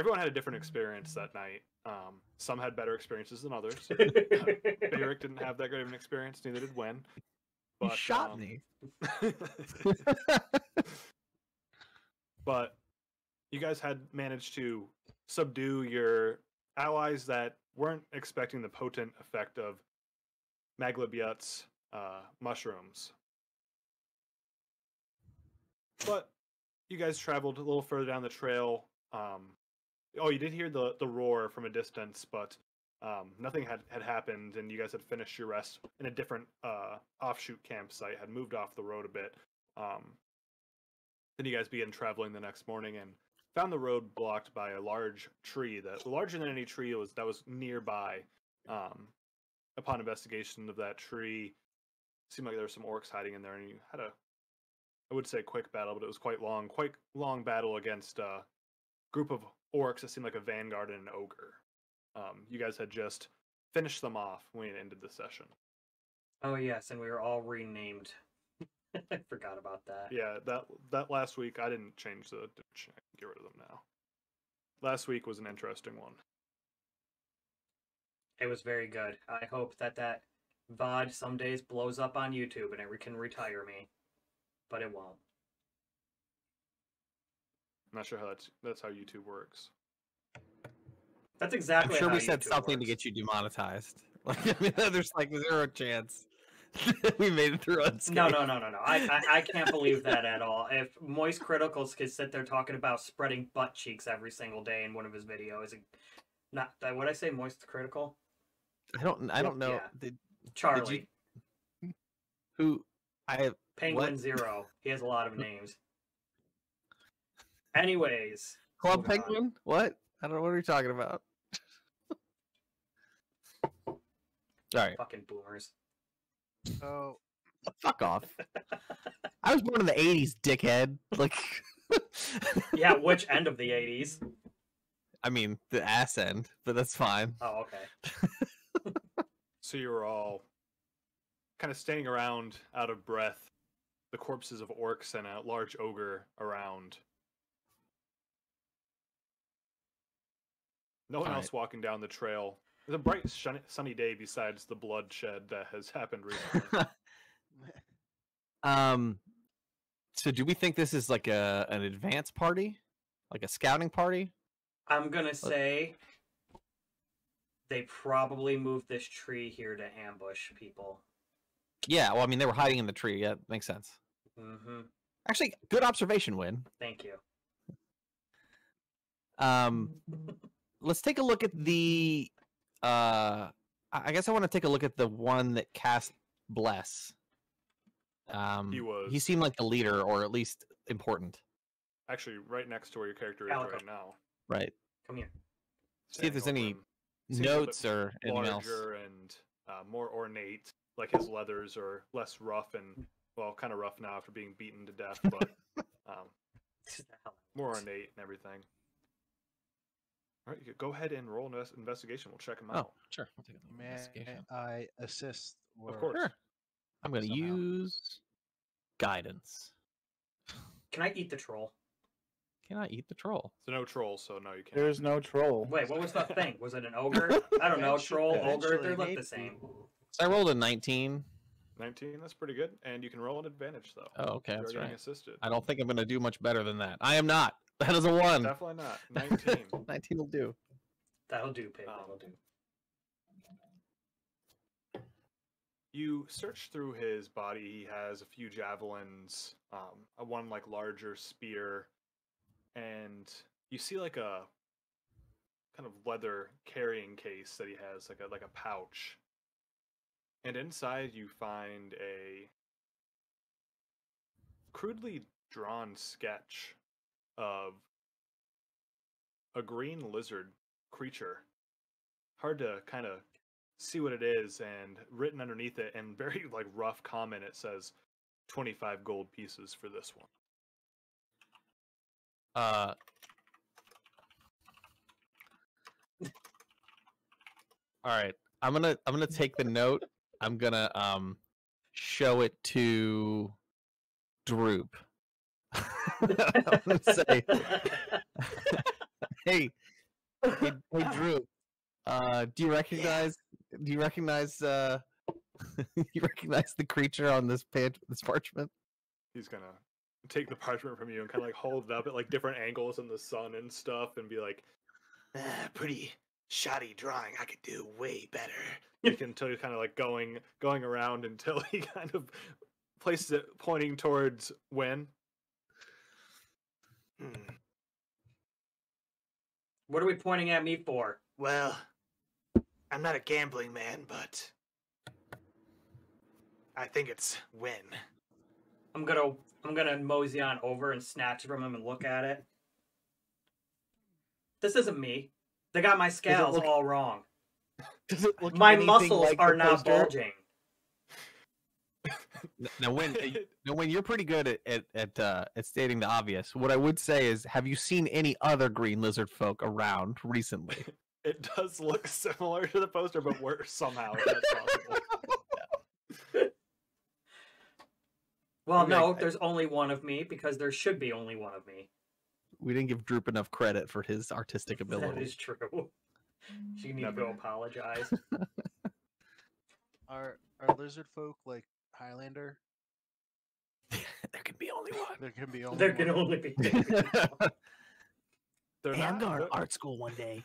everyone had a different experience that night. Some had better experiences than others. Barrick didn't have that great of an experience. Neither did Win. You But, shot me. But you guys had managed to subdue your allies that weren't expecting the potent effect of Maglebiot's mushrooms. But you guys traveled a little further down the trail. You did hear the roar from a distance, but nothing had happened, and you guys had finished your rest in a different offshoot campsite, had moved off the road a bit. Then you guys began traveling the next morning and found the road blocked by a large tree, that larger than any tree that was nearby. Upon investigation of that tree, it seemed like there were some orcs hiding in there, and you had I would say quick battle, but it was quite long battle against a group of orcs that seemed like a vanguard and an ogre. You guys had just finished them off when it ended the session. Oh yes, and we were all renamed. I forgot about that. Yeah, that last week I didn't change I can get rid of them now. Last week was an interesting one. It was very good. I hope that VOD some days blows up on YouTube and it can retire me, but it won't. I'm not sure how that's how YouTube works. That's exactly. I'm sure how we said YouTube something works. to get you demonetized. Like, I mean, there's like 0 chance we made it through unscathed. No. I can't believe that at all. If Moist Criticals could sit there talking about spreading butt cheeks every single day in one of his videos, not what I say, Moist Critical. I don't know. Yeah. Charlie. Penguin what? Zero. He has a lot of names. Anyways. Club Penguin? What? I don't know. What are you talking about? All right. Fucking boomers. So Fuck off. I was born in the 80s, dickhead. Like, Yeah, which end of the 80s? I mean, the ass end, but that's fine. Oh, okay. So you were all kind of standing around out of breath, the corpses of orcs and a large ogre around. No one else walking down the trail. It's a bright, sunny day besides the bloodshed that has happened recently. So do we think this is like an advance party? Like a scouting party? I'm gonna say they probably moved this tree here to ambush people. Yeah, well, I mean, they were hiding in the tree. Yeah, makes sense. Mm-hmm. Actually, good observation, Win. Thank you. Let's take a look at the... I guess I want to take a look at the one that cast Bless. He seemed like the leader, or at least important. Actually, right next to where your character is Calico. right now. Right. Come here. See if there's any Seems a bit notes or anything else. larger and more ornate, like his leathers are less rough and, well, kind of rough now after being beaten to death, but more ornate and everything. All right, you could go ahead and roll an investigation. We'll check him out. Oh, sure. We'll take a may investigation. I assist? Of course. Sure. I'm going to Somehow. use guidance. Can I eat the troll? Can I eat the troll? So no trolls, so no, you can't. There's no troll. Wait, what was that thing? Was it an ogre? I don't know. Troll, ogre, they look the same. So I rolled a 19. 19, that's pretty good. And you can roll an advantage, though. Oh, okay, You're that's getting right. assisted. I don't think I'm going to do much better than that. I am not. That is a 1. Definitely not. 19. 19 will do. That'll do, Pig. That'll do. You search through his body. He has a few javelins, one like larger spear, and you see like a kind of leather carrying case that he has, like a pouch. And inside you find a crudely drawn sketch of a green lizard creature. Hard to kind of see what it is, and written underneath it in very like rough comment, it says 25 gold pieces for this one. All right. I'm gonna take the note. I'm gonna show it to Droop. I'm gonna say, hey, Hey, Drew. Do you recognize? Do you recognize? You recognize the creature on this parchment? He's gonna take the parchment from you and kind of like hold it up at like different angles in the sun and stuff, and be like, "Pretty shoddy drawing. I could do way better." Until he's kind of like going around until he kind of places it pointing towards Wen. What are we pointing at me for? Well, I'm not a gambling man, but I think it's Wen. I'm gonna mosey on over and snatch it from him and look at it. This isn't me. They got my scales all wrong. Does it look my anything muscles like are the not poster? bulging. Now, when you're pretty good at stating the obvious, what I would say is, have you seen any other green lizard folk around recently? It does look similar to the poster, but worse somehow. If that's possible. Well, no, there's only one of me because there should be only one of me. We didn't give Droop enough credit for his artistic ability. That is true. She needs to go apologize. Are lizard folk like Highlander? There can be only one. There can be only There one. can only be. I'm going to art school one day.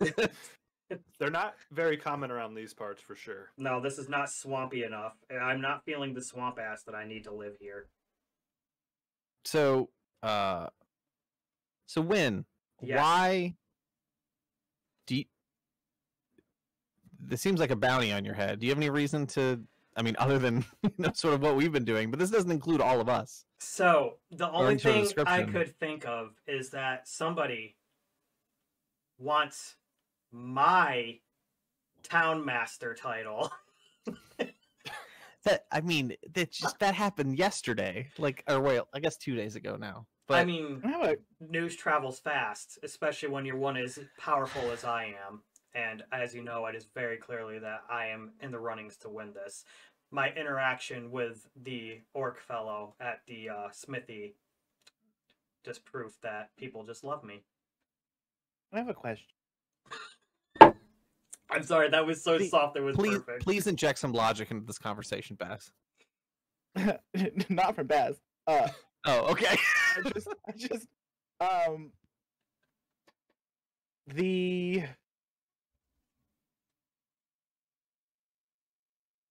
Yeah. They're not very common around these parts for sure. No, this is not swampy enough. I'm not feeling the swamp ass that I need to live here. So, Win, Yes. why do you... This seems like a bounty on your head. Do you have any reason to, I mean, other than sort of what we've been doing, but this doesn't include all of us. So, the only any sort of thing I description. could think of is that somebody wants my town master title. That, I mean, that happened yesterday, or wait, I guess 2 days ago now. But I mean, news travels fast, especially when you're one as powerful as I am. And as you know, it is very clearly that I am in the runnings to win this. My interaction with the orc fellow at the smithy just proof that people just love me. I have a question. I'm sorry, that was so soft. It was perfect. Please inject some logic into this conversation, Bass. Not from Baz. Oh, okay. I just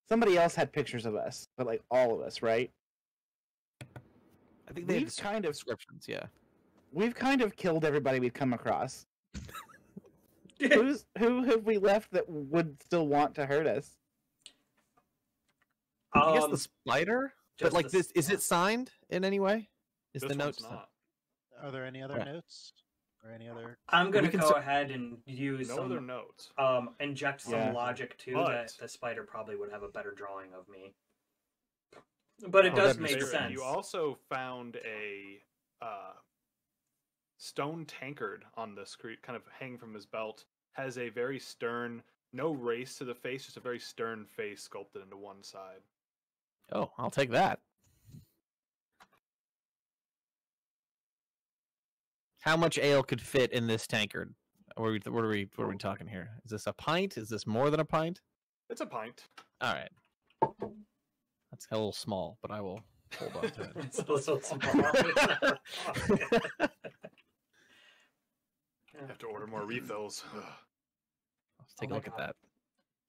somebody else had pictures of us, but like all of us, right? I think they have kind of descriptions, yeah. We've kind of killed everybody we've come across. Who have we left that would still want to hurt us? I guess the spider? But like this, is it signed in any way? Is the note not? Are there any other notes? Or any other? I'm gonna go ahead and use no some other notes. Inject some logic too, But- that the spider probably would have a better drawing of me. But it does make sense. You also found a stone tankard on this kind of hanging from his belt. Has a very stern, no race to the face, just a very stern face sculpted into one side. Oh, I'll take that. How much ale could fit in this tankard? What are we talking here? Is this a pint? Is this more than a pint? It's a pint. All right. That's a little small, but I will hold on to it. It's a little small. I have to order more refills. Let's take a look at that.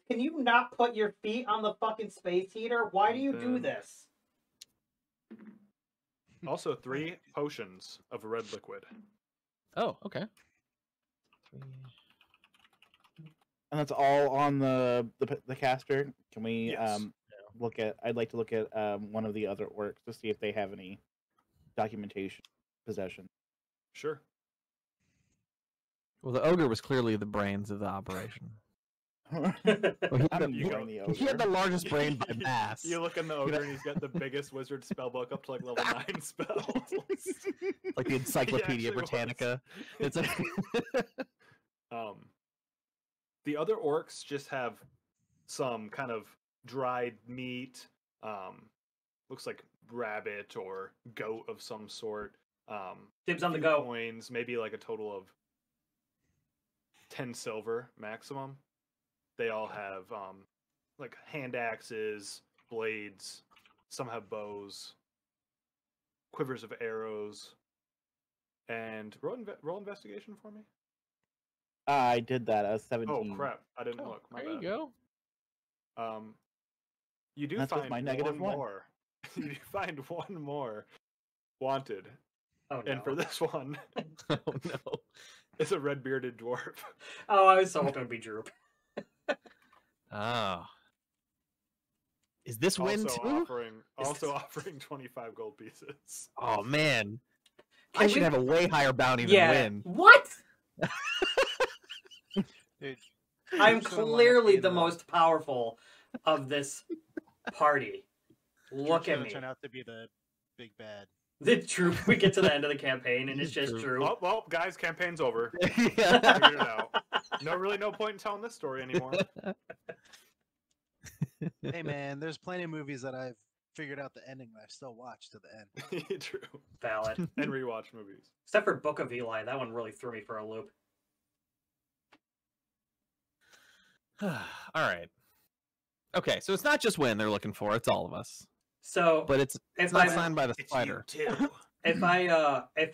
Can you not put your feet on the fucking space heater? Why do you do this? Also, 3 potions of red liquid. Oh, okay. And that's all on the caster. Can we Yes. look at? I'd like to look at one of the other orcs to see if they have any documentation possession. Sure. Well, the ogre was clearly the brains of the operation. I'm You go. ignoring the ogre. He had the largest brain by mass. You look in the ogre and he's got the biggest wizard spellbook up to like level 9 spells. Like the Encyclopedia He actually Britannica. It's a The other orcs just have some kind of dried meat, looks like rabbit or goat of some sort. Dibs on the few goat. coins, maybe like a total of 10 silver maximum. They all have like hand axes, blades. Some have bows, quivers of arrows, and roll investigation for me. I did that. I was 17. Oh crap! I didn't look. My There bad. you go. You do That's with find my negative one one. more. You do find one more wanted, Oh no. and for this one, Oh no. it's a red-bearded dwarf. Oh, I was so hoping it'd be Droop. Oh. Is this win too? Also offering 25 gold pieces. Oh man. Can I should we- have a way higher bounty than Yeah. win. What? Dude, I'm Droop's gonna wind up clearly being the most powerful of this party. Look Droop's at gonna me. turn out to be the big bad. The Droop. We get to the end of the campaign and it's just Droop. Droop. Oh, well, guys, campaign's over. Yeah. Figured it out. No point in telling this story anymore. Hey man, there's plenty of movies that I've figured out the ending that I still watch to the end. True. Valid. And rewatch movies. Except for Book of Eli, that one really threw me for a loop. All right. Okay, so it's not just Win they're looking for; it's all of us. So, But it's if not I signed by the It's spider. you too. if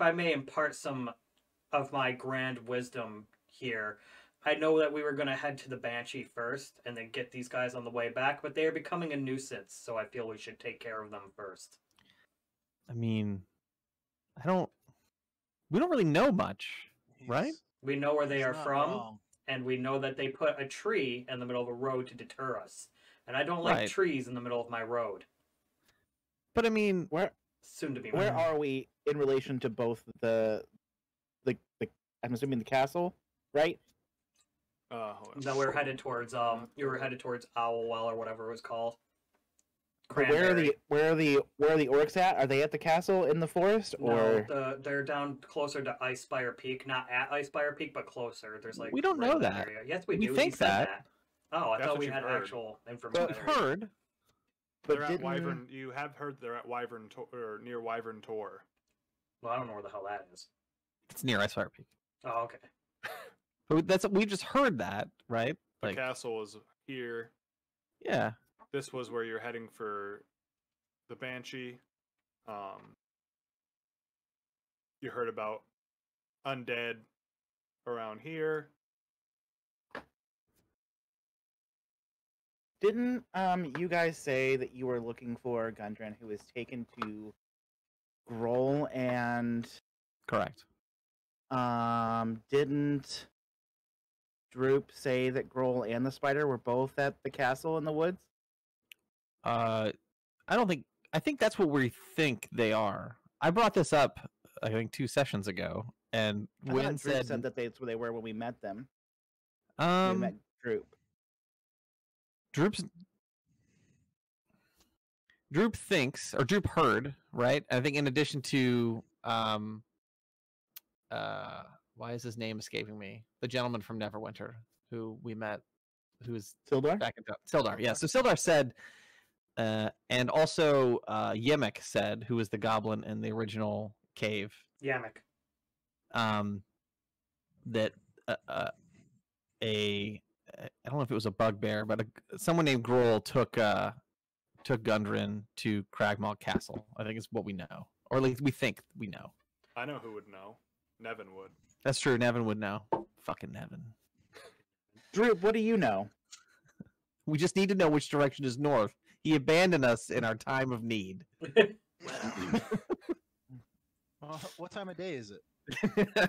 I may impart some of my grand wisdom here, I know that we were going to head to the Banshee first and then get these guys on the way back, but they are becoming a nuisance, so I feel we should take care of them first. I mean, we don't really know much, right? He's- We know where they he's are not from, wrong. and we know that they put a tree in the middle of a road to deter us. And I don't like Right. trees in the middle of my road. But I mean, Where Soon to be where mine. are we in relation to both the I'm assuming the castle, right? Hold on. No, we're headed towards you were headed towards Owlwell or whatever it was called. But where are Cranberry. the orcs at? Are they at the castle in the forest, or They're down closer to Icespire Peak, not at Icespire Peak, but closer. There's like We don't right know in that that. area. Yes, we We do. think He said that. Oh, I That's thought what we you've had heard. actual we've information. heard. but They're at didn't Wyvern. You have heard they're at Wyvern or near Wyvern Tor. Well, I don't know where the hell that is. It's near Icefire Peak. Oh, okay. But we just heard that, right? The Like, castle is here. yeah. This was where you're heading for the Banshee. You heard about undead around here. Didn't you guys say that you were looking for Gundren, who was taken to Groll, and Correct. didn't Droop say that Groll and the spider were both at the castle in the woods? I think that's what we think they are. I brought this up, I think, 2 sessions ago, and I thought Wynn Droop said, said that that's where they were when we met them. We met Droop. Droop thinks, or Droop heard, right? I think in addition to why is his name escaping me? The gentleman from Neverwinter who we met, who was Sildar? back in Sildar. Yeah, so Sildar said, and also Yemek said, who was the goblin in the original cave, Yamek. that I don't know if it was a bugbear, but someone named Groll took Gundren to Cragmaw Castle. I think is what we know, or at least we think we know. I know who would know. Nevin would. That's true. Nevin would know. Fucking Nevin. Droop, what do you know? We just need to know which direction is north. He abandoned us in our time of need. What time of day is it?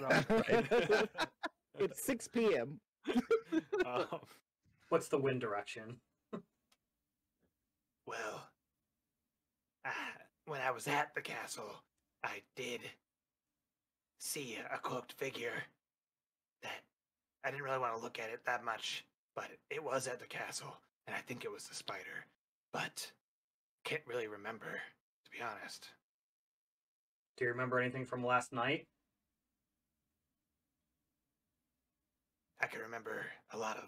Right. It's 6 p.m. What's the wind direction? Well, when I was at the castle, I did see a cloaked figure that I didn't really want to look at it that much, but it was at the castle, and I think it was the spider, but can't really remember, to be honest. Do you remember anything from last night? I can remember a lot of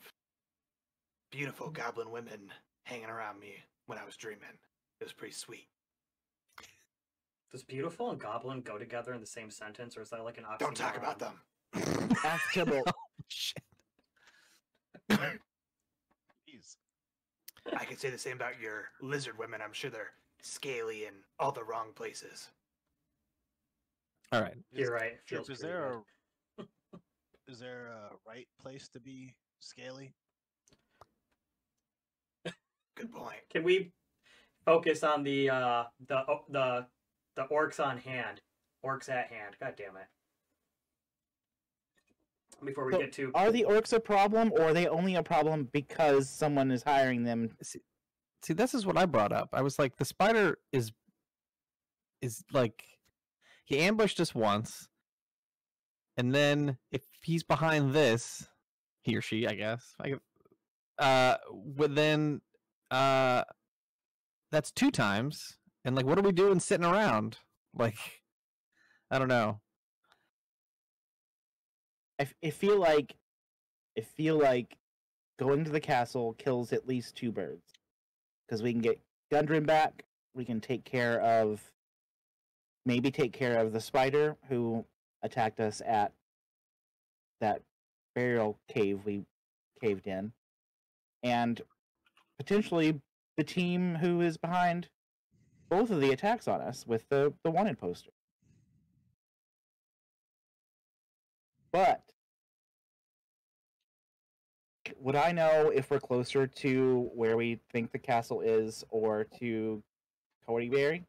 beautiful goblin women hanging around me when I was dreaming. It was pretty sweet. Does beautiful and goblin go together in the same sentence, or is that like an oxymoron? Don't talk about them. Ask Tibble. Shit. I could say the same about your lizard women. I'm sure they're scaly in all the wrong places. All right. You're right. It Chip, feels is pretty there good. is there a right place to be scaly? Good point. Can we focus on the orcs on hand? Orcs at hand. God damn it. Before we get to... Are the orcs a problem, or are they only a problem because someone is hiring them? See, this is what I brought up. I was like, the spider is like, he ambushed us once, and then if he's behind this, he or she, I guess, then that's 2 times, and like, what are we doing sitting around? Like, I don't know. I feel like going to the castle kills at least 2 birds, because we can get Gundren back. We can maybe take care of the spider who attacked us at that burial cave we caved in, and potentially the team who is behind both of the attacks on us with the wanted poster. But would I know if we're closer to where we think the castle is or to Codyberry?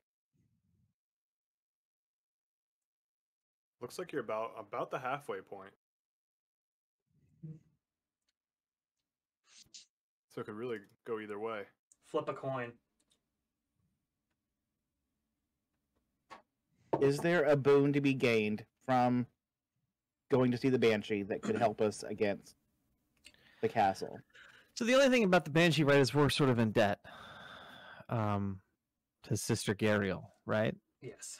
Looks like you're about the halfway point. So it could really go either way. Flip a coin. Is there a boon to be gained from going to see the Banshee that could help us against the castle? So the only thing about the Banshee, right, is we're sort of in debt to Sister Gariel, right? Yes.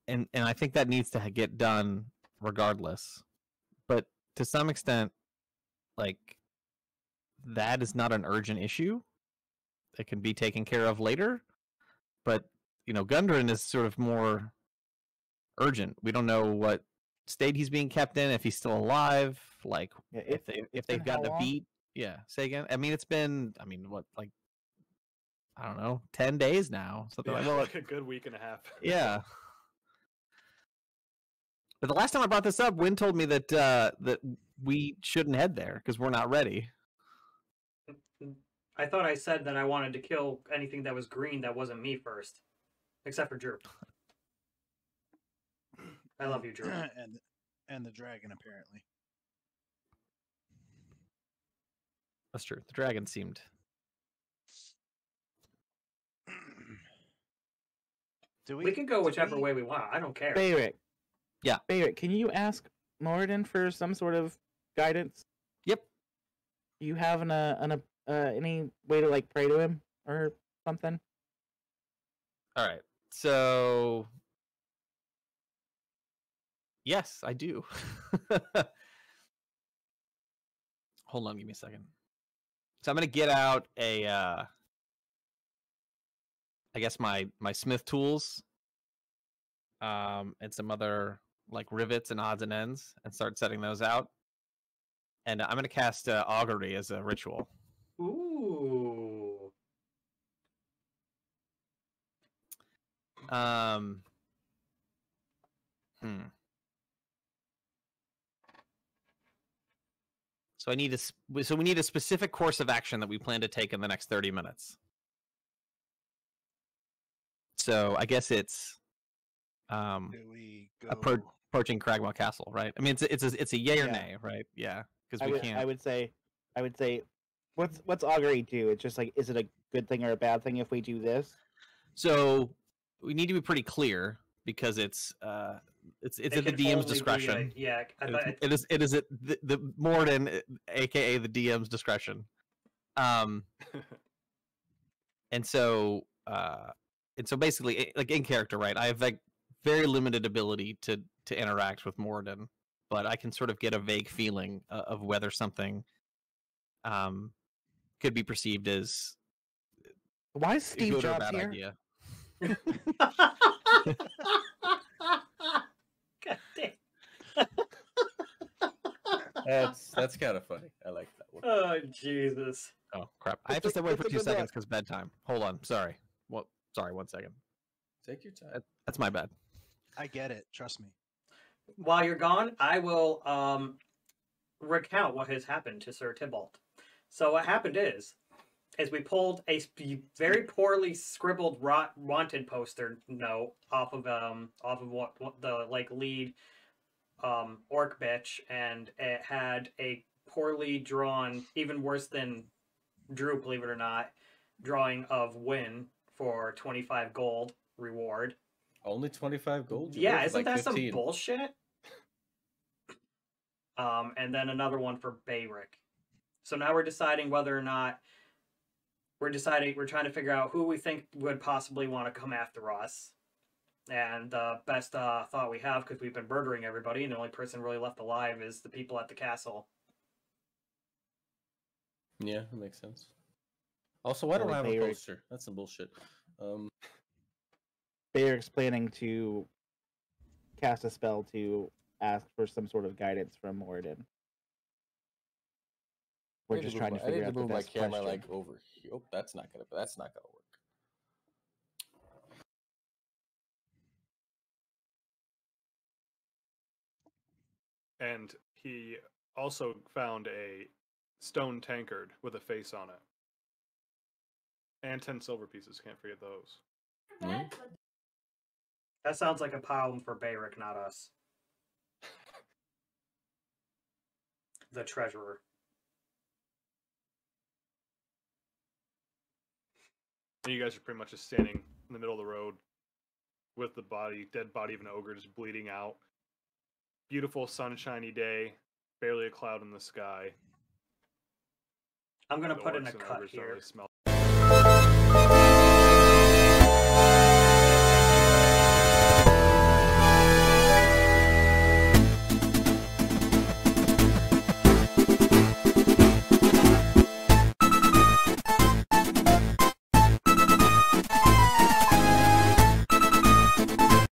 And I think that needs to get done regardless. But to some extent, like, that is not an urgent issue. It can be taken care of later. But, you know, Gundren is sort of more urgent. We don't know what state he's being kept in, if he's still alive, like, Yeah, if they've gotten a beat. Yeah, say again. I mean, it's been, what, like, I don't know, 10 days now. Something like a good week and a half. Yeah. But the last time I brought this up, Wynn told me that that we shouldn't head there because we're not ready. I thought I said that I wanted to kill anything that was green that wasn't me first. Except for Drew. I love you, Drew. and the dragon, apparently. That's true. The dragon seemed... We can go whichever way we want. I don't care. Bayrick. Yeah. Bayrick, can you ask Moradin for some sort of guidance? Yep. Do you have any way to, like, pray to him or something? All right. So... Yes, I do. Hold on, give me a second. So I'm going to get out a... I guess my smith tools, and some other like rivets and odds and ends, and start setting those out. And I'm going to cast augury as a ritual. Ooh. So we need a specific course of action that we plan to take in the next 30 minutes. So I guess it's approaching Cragmaw Castle, right? I mean, it's a yay or nay, right? Yeah, because we can't. I would say, what's augury do? It's just like, is it a good thing or a bad thing if we do this? So we need to be pretty clear because it's at the DM's discretion. It is at the Moradin, aka the DM's discretion. And so basically, like in character, right? I have like very limited ability to interact with Moradin, but I can sort of get a vague feeling of whether something could be perceived as why is Steve good Jobs or bad here? idea. God damn. That's kind of funny. I like that one. Oh Jesus. Oh crap! I have to step away for 2 seconds because bedtime. Hold on. Sorry. Well, sorry. 1 second. Take your time. That's my bad. I get it. Trust me. While you're gone, I will recount what has happened to Sir Tybalt. So what happened is we pulled a very poorly scribbled wanted poster note off of what the lead orc bitch, and it had a poorly drawn, even worse than Drew, believe it or not, drawing of Win for 25 gold reward. Only 25 gold? Yeah, isn't that 15. Some bullshit? And then another one for Bayrick. So now we're deciding whether or not we're trying to figure out who we think would possibly want to come after us. And the best thought we have, because we've been murdering everybody, and the only person really left alive is the people at the castle. Yeah, that makes sense. Also, why don't I have a poster? That's some bullshit. Bayrick's planning to cast a spell to ask for some sort of guidance from Moradin. We're just trying to figure out the best question. I need to move my camera over here. Oh, that's not gonna work. And he also found a stone tankard with a face on it. And 10 silver pieces, can't forget those. Mm-hmm. That sounds like a problem for Bayrick, not us. The treasurer. And you guys are pretty much just standing in the middle of the road with the dead body of an ogre just bleeding out. Beautiful sunshiny day, barely a cloud in the sky. I'm going to put in a cut here. Smell